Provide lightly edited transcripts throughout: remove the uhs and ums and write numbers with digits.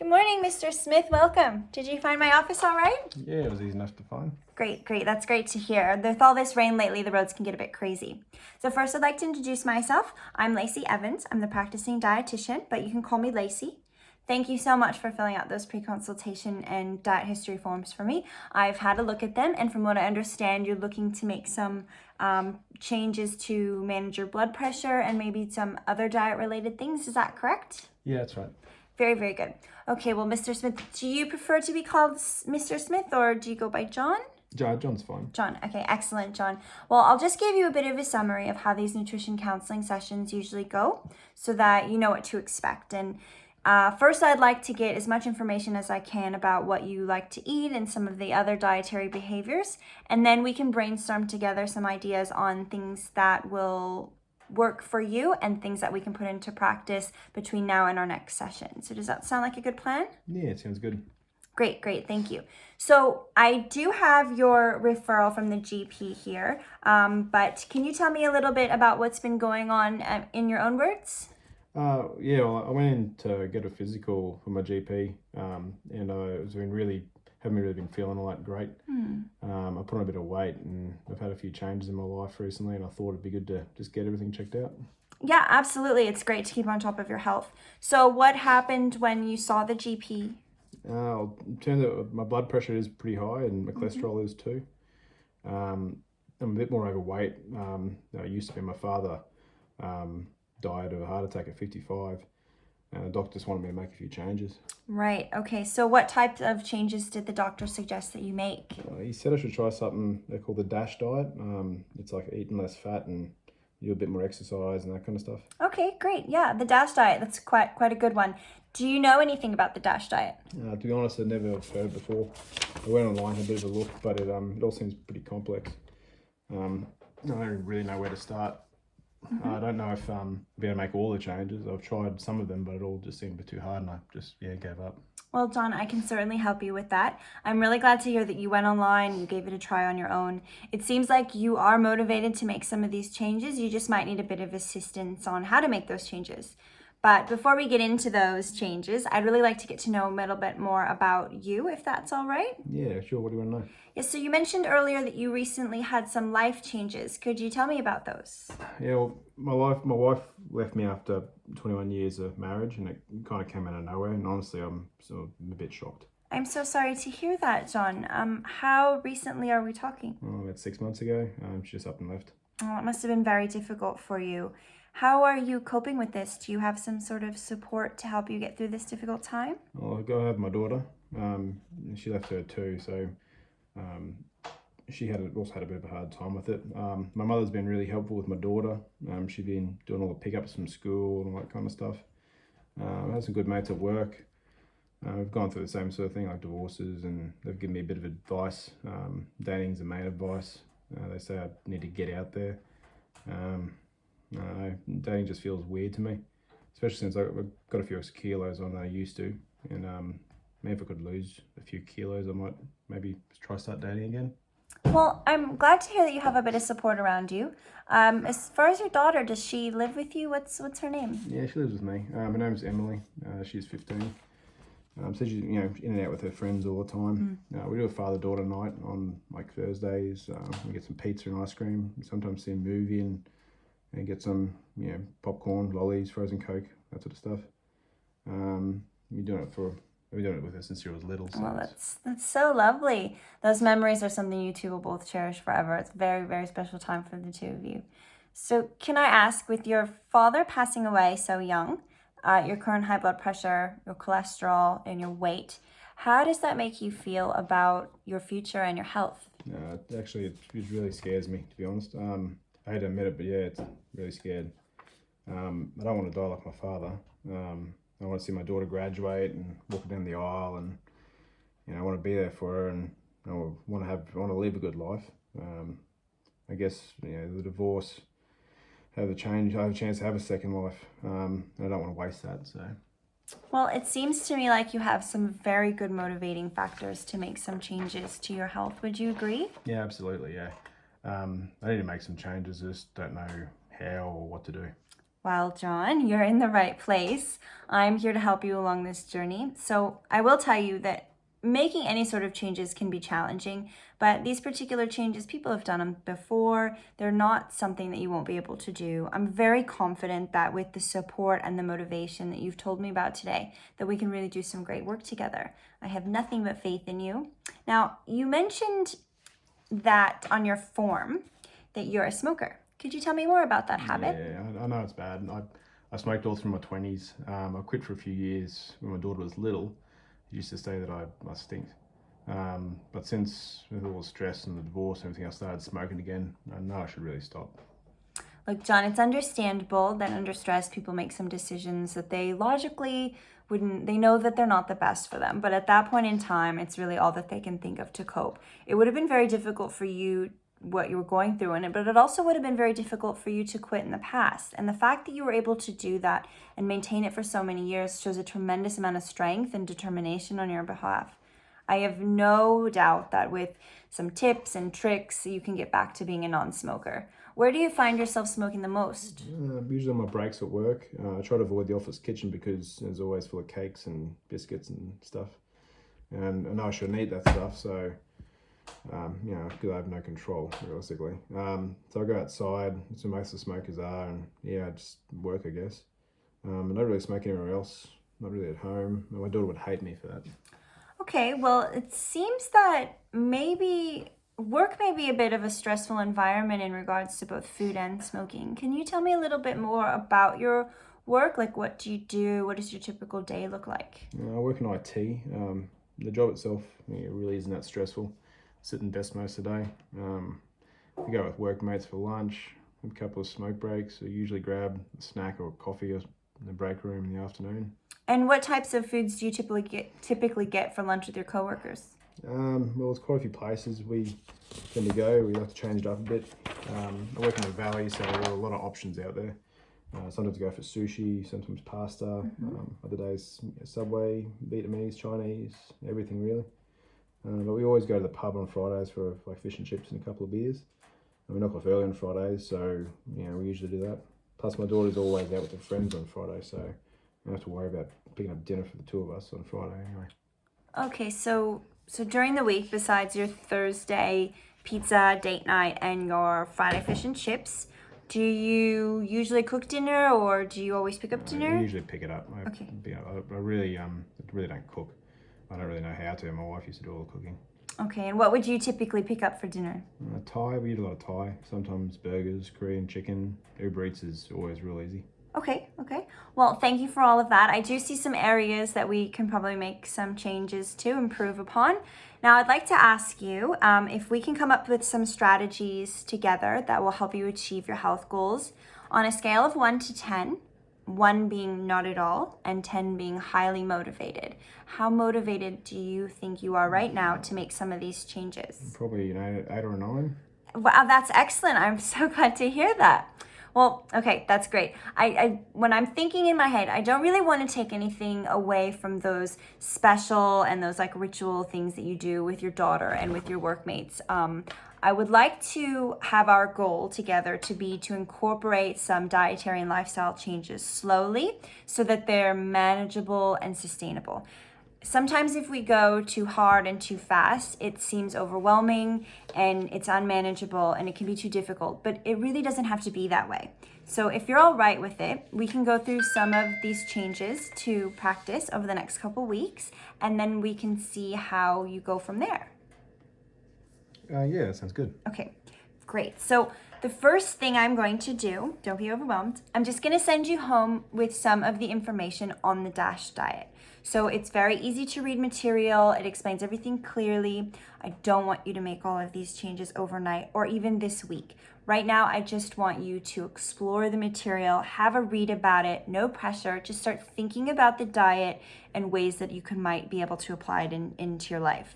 Good morning, Mr. Smith. Welcome. Did you find my office all right? Yeah, it was easy enough to find. Great. That's great to hear. With all this rain lately, the roads can get a bit crazy. So first, I'd like to introduce myself. I'm Lacey Evans. I'm the practicing dietitian, but you can call me Lacey. Thank you so much for filling out those pre-consultation and diet history forms for me. I've had a look at them, and from what I understand, you're looking to make some changes to manage your blood pressure and maybe some other diet-related things. Is that correct? Yeah, that's right. Very good. Okay, well, Mr. Smith, do you prefer to be called Mr. Smith or do you go by John? John's fine. John. Okay, excellent, John. Well, I'll just give you a bit of a summary of how these nutrition counseling sessions usually go so that you know what to expect. And first, I'd like to get as much information as I can about what you like to eat and some of the other dietary behaviors. And then we can brainstorm together some ideas on things that will work for you and things that we can put into practice between now and our next session. So does that sound like a good plan? Yeah, it sounds good. Great. Thank you. So I do have your referral from the GP here, but can you tell me a little bit about what's been going on in your own words? Yeah, well, I went in to get a physical for my GP, and haven't really been feeling all that great. I put on a bit of weight, and I've had a few changes in my life recently, and I thought it'd be good to just get everything checked out. Yeah, absolutely. It's great to keep on top of your health. So what happened when you saw the GP? It turns out my blood pressure is pretty high, and my cholesterol is too. I'm a bit more overweight. I used to be. My father died of a heart attack at 55. The doctor just wanted me to make a few changes. Right. Okay. So what types of changes did the doctor suggest that you make? He said I should try something they call the DASH diet. It's like eating less fat and do a bit more exercise and that kind of stuff. Okay, great. Yeah, the DASH diet. That's quite a good one. Do you know anything about the DASH diet? To be honest, I'd never heard it before. I went online, had a bit of a look, but it all seems pretty complex. I don't really know where to start. I don't know if I'll be able to make all the changes. I've tried some of them, but it all just seemed a bit too hard, and I just gave up. Well, John, I can certainly help you with that. I'm really glad to hear that you went online, you gave it a try on your own. It seems like you are motivated to make some of these changes. You just might need a bit of assistance on how to make those changes. But before we get into those changes, I'd really like to get to know a little bit more about you, if that's all right. Yeah, sure. What do you want to know? Yes, so you mentioned earlier that you recently had some life changes. Could you tell me about those? Yeah, well, my wife left me after 21 years of marriage, and it kind of came out of nowhere. And honestly, I'm sort of a bit shocked. I'm so sorry to hear that, John. How recently are we talking? About 6 months ago, she just up and left. Oh, it must have been very difficult for you. How are you coping with this? Do you have some sort of support to help you get through this difficult time? Well, I go have my daughter. She left her too, so she also had a bit of a hard time with it. My mother's been really helpful with my daughter. She's been doing all the pickups from school and all that kind of stuff. I had some good mates at work. We've gone through the same sort of thing, like divorces, and they've given me a bit of advice. Dating's the main advice. They say I need to get out there. Dating just feels weird to me, especially since I've got a few extra kilos on than I used to, and maybe if I could lose a few kilos, I might maybe try start dating again. Well, I'm glad to hear that you have a bit of support around you. As far as your daughter, does she live with you? What's her name? Yeah, she lives with me. Her name's Emily. She's 15. So she's in and out with her friends all the time. We do a father-daughter night on like Thursdays. We get some pizza and ice cream. We sometimes see a movie and get some popcorn, lollies, frozen Coke, that sort of stuff. We've been doing it with her since she was little. So well, that's so lovely. Those memories are something you two will both cherish forever. It's a very special time for the two of you. So can I ask, with your father passing away so young, your current high blood pressure, your cholesterol, and your weight, how does that make you feel about your future and your health? Actually, it really scares me, to be honest. I hate to admit it, but yeah, it's really scared. I don't want to die like my father. I want to see my daughter graduate and walk down the aisle, and I want to be there for her, and I want to live a good life. I guess the divorce, I have a chance to have a second life. And I don't want to waste that. So. Well, it seems to me like you have some very good motivating factors to make some changes to your health. Would you agree? Yeah, absolutely. Yeah. I need to make some changes. I just don't know how or what to do. Well, John, you're in the right place. I'm here to help you along this journey. So I will tell you that making any sort of changes can be challenging, but these particular changes, people have done them before. They're not something that you won't be able to do. I'm very confident that with the support and the motivation that you've told me about today, that we can really do some great work together. I have nothing but faith in you. Now, you mentioned that on your form that you're a smoker. Could you tell me more about that habit? Yeah, I know it's bad. I smoked all through my 20s. I quit for a few years when my daughter was little. I used to say that I stink. But since with all the stress and the divorce and everything, I started smoking again. I know I should really stop. Look, John, it's understandable that under stress people make some decisions that they logically wouldn't, they know that they're not the best for them. But at that point in time, it's really all that they can think of to cope. It would have been very difficult for you what you were going through in it, but it also would have been very difficult for you to quit in the past. And the fact that you were able to do that and maintain it for so many years shows a tremendous amount of strength and determination on your behalf. I have no doubt that with some tips and tricks, you can get back to being a non-smoker. Where do you find yourself smoking the most? Usually on my breaks at work. I try to avoid the office kitchen because it's always full of cakes and biscuits and stuff. And I know I shouldn't eat that stuff, so because I have no control, realistically. So I go outside, that's where most of the smokers are, and I just work, I guess. I don't really smoke anywhere else, not really at home. My daughter would hate me for that. Okay, well, it seems that maybe work may be a bit of a stressful environment in regards to both food and smoking. Can you tell me a little bit more about your work? Like, what do you do? What does your typical day look like? I work in IT. The job itself really isn't that stressful. Sit in desk most of the day. We go with workmates for lunch, a couple of smoke breaks. We usually grab a snack or coffee in the break room in the afternoon. And what types of foods do you typically get for lunch with your coworkers? Well, there's quite a few places we tend to go. We have to change it up a bit. I work in the valley, so there are a lot of options out there. Sometimes go for sushi, sometimes pasta. Other days, Subway, Vietnamese, Chinese, everything really. But we always go to the pub on Fridays for like fish and chips and a couple of beers. And we knock off early on Fridays, so we usually do that. Plus, my daughter's always out with her friends on Friday, so I don't have to worry about picking up dinner for the two of us on Friday anyway. Okay, so during the week, besides your Thursday pizza date night and your Friday fish and chips, do you usually cook dinner or do you always pick up dinner? I usually pick it up. Okay. I really don't cook. I don't really know how to. My wife used to do all the cooking. Okay, and what would you typically pick up for dinner? Thai, we eat a lot of Thai. Sometimes burgers, Korean chicken. Uber Eats is always real easy. Okay. Well, thank you for all of that. I do see some areas that we can probably make some changes to improve upon. Now, I'd like to ask you if we can come up with some strategies together that will help you achieve your health goals on a scale of 1 to 10, 1 being not at all and 10 being highly motivated. How motivated do you think you are right now to make some of these changes? Probably 8 or 9. Wow, that's excellent. I'm so glad to hear that. Well, okay, that's great. I when I'm thinking in my head, I don't really want to take anything away from those special and those like ritual things that you do with your daughter and with your workmates. I would like to have our goal together to be to incorporate some dietary and lifestyle changes slowly so that they're manageable and sustainable. Sometimes if we go too hard and too fast, it seems overwhelming and it's unmanageable and it can be too difficult, but it really doesn't have to be that way. So if you're all right with it, we can go through some of these changes to practice over the next couple weeks, and then we can see how you go from there. Yeah, that sounds good. Okay, great. So the first thing I'm going to do, don't be overwhelmed, I'm just going to send you home with some of the information on the DASH diet. So it's very easy to read material. It explains everything clearly. I don't want you to make all of these changes overnight or even this week. Right now, I just want you to explore the material, have a read about it, no pressure. Just start thinking about the diet and ways that you might be able to apply it into your life.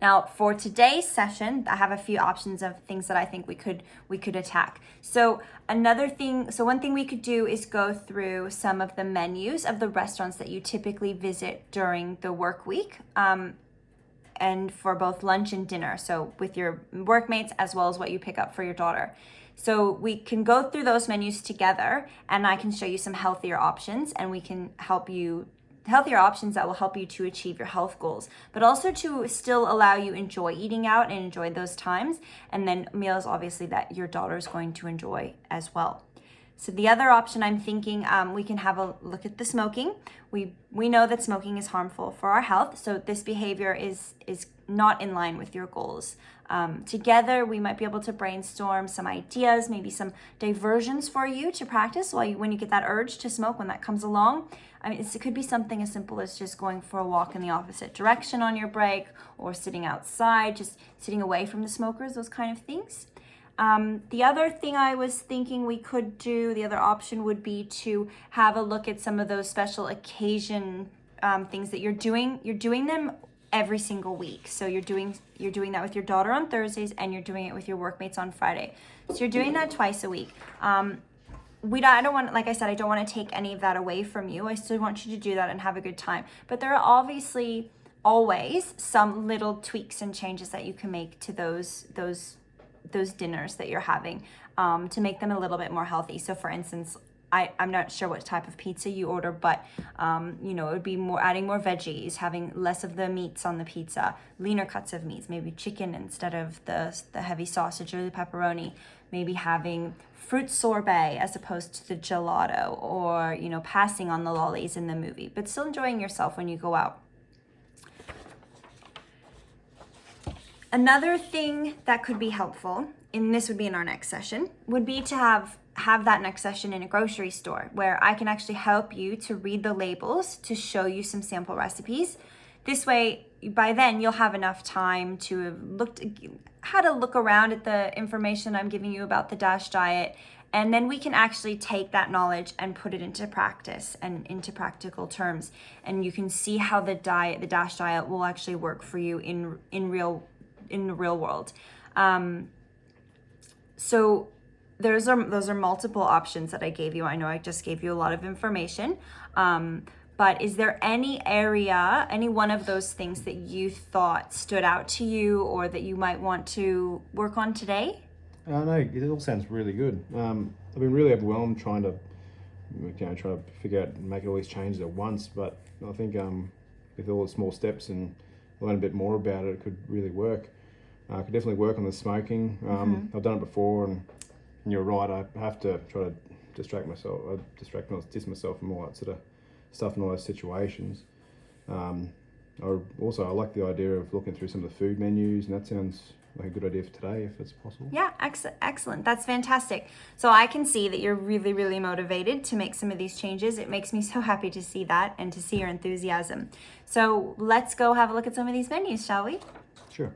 Now, for today's session, I have a few options of things that I think we could attack. So one thing we could do is go through some of the menus of the restaurants that you typically visit during the work week, and for both lunch and dinner. So with your workmates as well as what you pick up for your daughter. So we can go through those menus together, and I can show you some healthier options, and we can help you healthier options that will help you to achieve your health goals, but also to still allow you enjoy eating out and enjoy those times, and then meals obviously that your daughter is going to enjoy as well. So the other option I'm thinking, we can have a look at the smoking. We know that smoking is harmful for our health, so this behavior is not in line with your goals. Together, we might be able to brainstorm some ideas, maybe some diversions for you to practice when you get that urge to smoke, when that comes along. I mean, it could be something as simple as just going for a walk in the opposite direction on your break, or sitting outside, just sitting away from the smokers, those kind of things. The other thing I was thinking we could do, the other option would be to have a look at some of those special occasion things that you're doing. You're doing them every single week. So you're doing that with your daughter on Thursdays, and you're doing it with your workmates on Friday. So you're doing that twice a week. I don't want, like I said, I don't want to take any of that away from you. I still want you to do that and have a good time. But there are obviously always some little tweaks and changes that you can make to those dinners that you're having to make them a little bit more healthy. So for instance, I'm not sure what type of pizza you order, but it would be adding more veggies, having less of the meats on the pizza, leaner cuts of meats, maybe chicken instead of the heavy sausage or the pepperoni, maybe having fruit sorbet as opposed to the gelato, or passing on the lollies in the movie, but still enjoying yourself when you go out. Another thing that could be helpful, and this would be in our next session, would be to have that next session in a grocery store where I can actually help you to read the labels, to show you some sample recipes. This way, by then you'll have enough time to have look around at the information I'm giving you about the DASH diet, and then we can actually take that knowledge and put it into practice and into practical terms, and you can see how the DASH diet will actually work for you in the real world. So those are multiple options that I gave you. I know I just gave you a lot of information, but is there any one of those things that you thought stood out to you, or that you might want to work on today? No, it all sounds really good. I've been really overwhelmed trying to figure out and make all these changes at once, but I think with all the small steps and learn a bit more about it, it could really work. I could definitely work on the smoking. I've done it before, and you're right, I have to try to distract myself from all that sort of stuff in all those situations. I like the idea of looking through some of the food menus, and that sounds like a good idea for today, if it's possible. Yeah, excellent. That's fantastic. So I can see that you're really, really motivated to make some of these changes. It makes me so happy to see that and to see your enthusiasm. So let's go have a look at some of these menus, shall we? Sure.